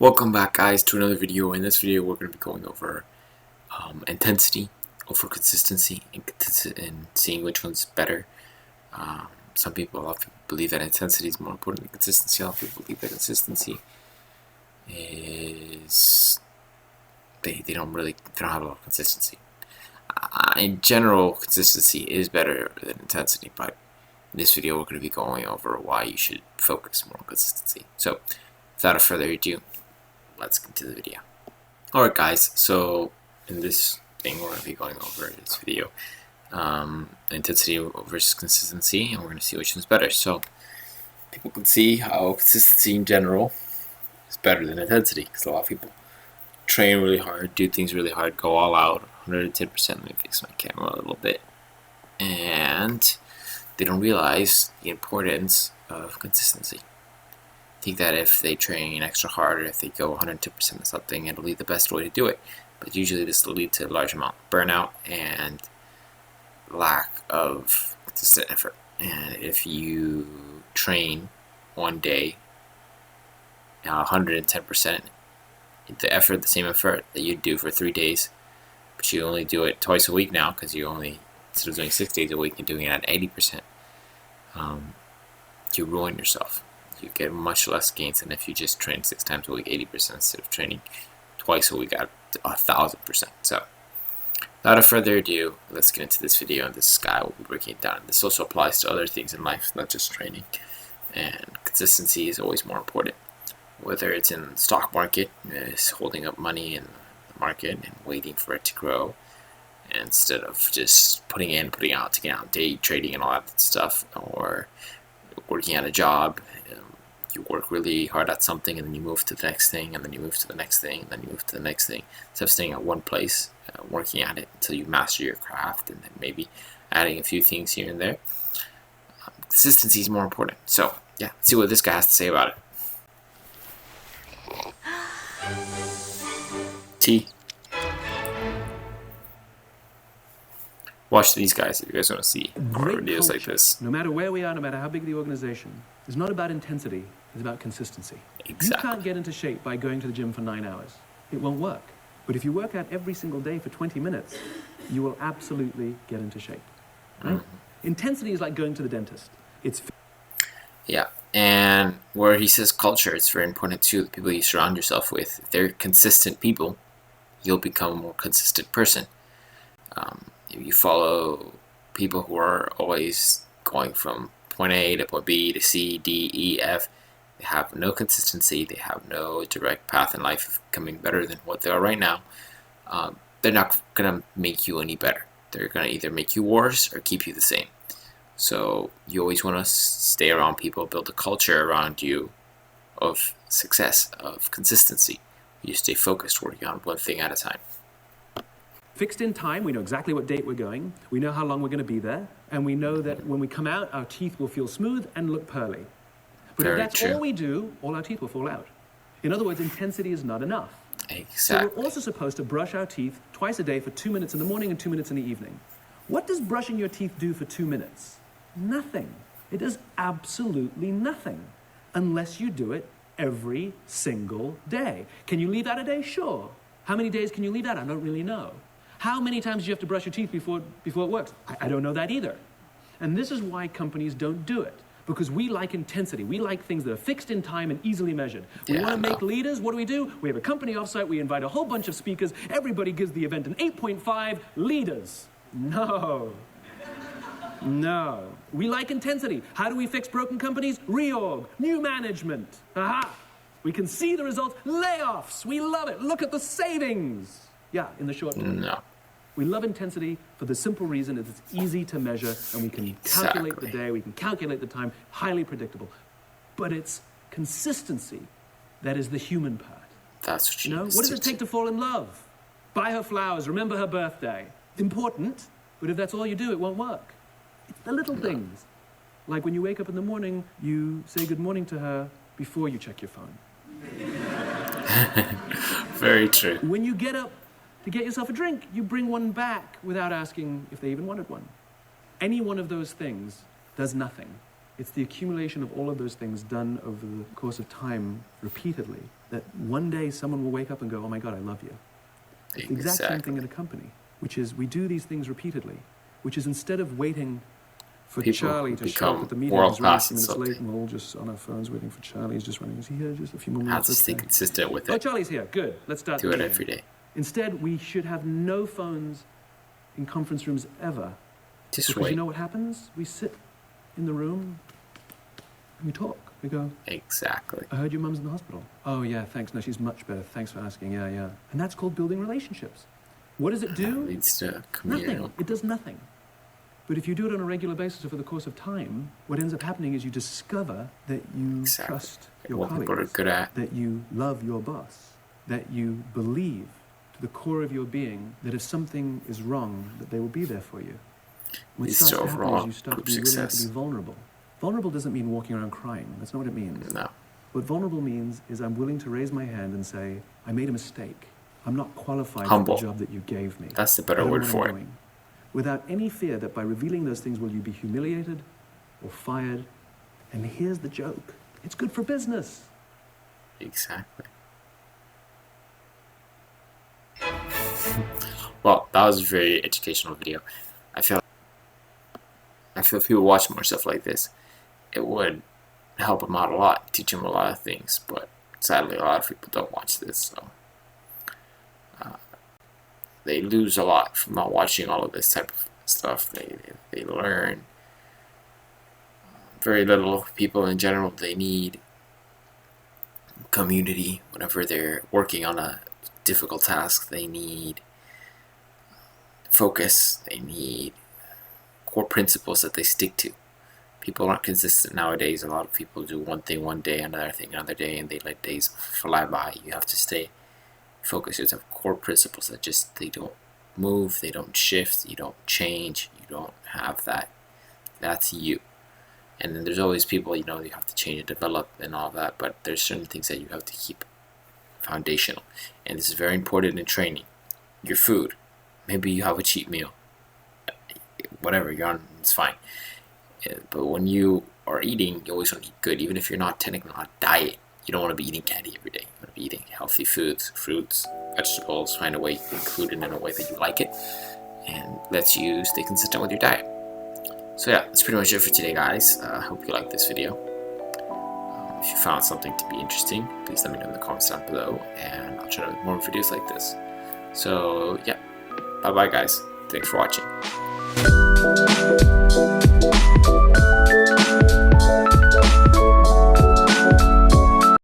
Welcome back, guys, to another video. In this video we're going to be going over intensity over consistency and seeing which one's better. A lot of people believe that intensity is more important than consistency. A lot of people believe that consistency is they don't have a lot of consistency. In general, consistency is better than intensity, but in this video we're going to be going over why you should focus more on consistency. So without further ado, let's get to the video. Alright, guys, so in this thing we're going to be going over this video intensity versus consistency, and we're going to see which one's better. So people can see how consistency in general is better than intensity, because a lot of people train really hard, do things really hard, go all out 110%. Let me fix my camera a little bit, and they don't realize the importance of consistency. Think that if they train extra hard, or if they go 110% of something, it'll be the best way to do it. But usually this will lead to a large amount of burnout and lack of consistent effort. And if you train one day 110%, the same effort that you'd do for 3 days, but you only do it twice a week now, because you only, instead of doing 6 days a week and doing it at 80%, you ruin yourself. You get much less gains than if you just train 6 times a week 80% instead of training twice a week at 1,000%. So without further ado, let's get into this video, and this guy will be breaking it down. This also applies to other things in life, not just training. And consistency is always more important. Whether it's in the stock market, it's holding up money in the market and waiting for it to grow, instead of just putting in, putting out, taking out, day trading and all that stuff, or working at a job. You work really hard at something, and then you move to the next thing, and then you move to the next thing, and then you move to the next thing, instead of staying at one place, working at it until you master your craft, and then maybe adding a few things here and there. Consistency is more important. So yeah, let's see what this guy has to say about it. T. Watch these guys if you guys want to see more videos like this. No matter where we are, no matter how big the organization, is not about intensity, it's about consistency. Exactly. You can't get into shape by going to the gym for 9 hours. It won't work. But if you work out every single day for 20 minutes, you will absolutely get into shape. Right? Intensity is like going to the dentist. Yeah, and where he says culture, it's very important too. The people you surround yourself with, if they're consistent people, you'll become a more consistent person. If you follow people who are always going from point A to point B to C, D, E, F, they have no consistency, they have no direct path in life of becoming better than what they are right now, they're not going to make you any better. They're going to either make you worse or keep you the same. So you always want to stay around people, build a culture around you of success, of consistency. You stay focused, working on one thing at a time. Fixed in time, we know exactly what date we're going, we know how long we're going to be there, and we know that when we come out, our teeth will feel smooth and look pearly. But if that's all we do, all our teeth will fall out. In other words, intensity is not enough. Exactly. So we're also supposed to brush our teeth twice a day for 2 minutes in the morning and 2 minutes in the evening. What does brushing your teeth do for 2 minutes? Nothing. It does absolutely nothing, unless you do it every single day. Can you leave out a day? Sure. How many days can you leave out? I don't really know. How many times do you have to brush your teeth before it works? I don't know that either. And this is why companies don't do it. Because we like intensity. We like things that are fixed in time and easily measured. We want to make leaders. What do? We have a company offsite. We invite a whole bunch of speakers. Everybody gives the event an 8.5. Leaders. No. No. We like intensity. How do we fix broken companies? Reorg. New management. Aha. We can see the results. Layoffs. We love it. Look at the savings. Yeah, in the short term. No. We love intensity for the simple reason that it's easy to measure, and we can calculate the day, we can calculate the time, highly predictable. But it's consistency that is the human part. That's what you know. What does it take to fall in love? Buy her flowers, remember her birthday. Important, but if that's all you do, it won't work. It's the little things. Like when you wake up in the morning, you say good morning to her before you check your phone. Very true. When you get up to get yourself a drink, you bring one back without asking if they even wanted one. Any one of those things does nothing. It's the accumulation of all of those things done over the course of time repeatedly that one day someone will wake up and go, oh my God, I love you. It's the exact same thing in a company, which is we do these things repeatedly, which is instead of waiting for People Charlie to show up at the meeting, world he's running a class few in minutes late, something. and we're all just on our phones waiting for Charlie. He's just running. Is he here? Just a few more Have minutes. to stay Okay. consistent with Oh, it. Charlie's here. Good. Let's start Do the it meeting. every day. Instead, we should have no phones in conference rooms ever. Just Because wait. you know what happens? We sit in the room and we talk. We go, Exactly. I heard your mum's in the hospital. Oh, yeah, thanks. No, she's much better. Thanks for asking. Yeah, yeah. And that's called building relationships. What does it That do? leads to community. Nothing. It does nothing. But if you do it on a regular basis over the course of time, what ends up happening is you discover that you Exactly. trust your What people are colleagues, good at. that you love your boss, that you believe to the core of your being that if something is wrong, that they will be there for you. What Leads starts to to happen is overall you start to group be willing success. to be vulnerable. Vulnerable doesn't mean walking around crying. That's not what it means. No. What vulnerable means is I'm willing to raise my hand and say, I made a mistake. I'm not qualified Humble. for the job that you gave me. That's the better I don't word know what for I'm it. doing. Without any fear that by revealing those things will you be humiliated or fired. And here's the joke. It's good for business. Exactly. Well, that was a very educational video. I feel if people watch more stuff like this, it would help them out a lot, teach them a lot of things. But sadly, a lot of people don't watch this, so they lose a lot from not watching all of this type of stuff. They learn very little. People in general, they need community whenever they're working on a difficult task. They need focus. They need core principles that they stick to. People aren't consistent nowadays. A lot of people do one thing one day, another thing another day, and they let days fly by. You have to stay focused. You have to have core principles that just, they don't move, they don't shift, you don't change, you don't have that. That's you. And then there's always people, you have to change and develop and all that, but there's certain things that you have to keep foundational. And this is very important in training. Your food. Maybe you have a cheat meal. Whatever you're on, it's fine. But when you are eating, you always want to eat good. Even if you're not technically on a diet, you don't want to be eating candy every day. You want to be eating healthy foods, fruits, vegetables. Find a way to include it in a way that you like it and lets you stay consistent with your diet. So yeah, that's pretty much it for today, guys. I hope you liked this video. If you found something to be interesting, please let me know in the comments down below, and I'll try to make more videos like this. So yeah, bye bye guys. Thanks for watching.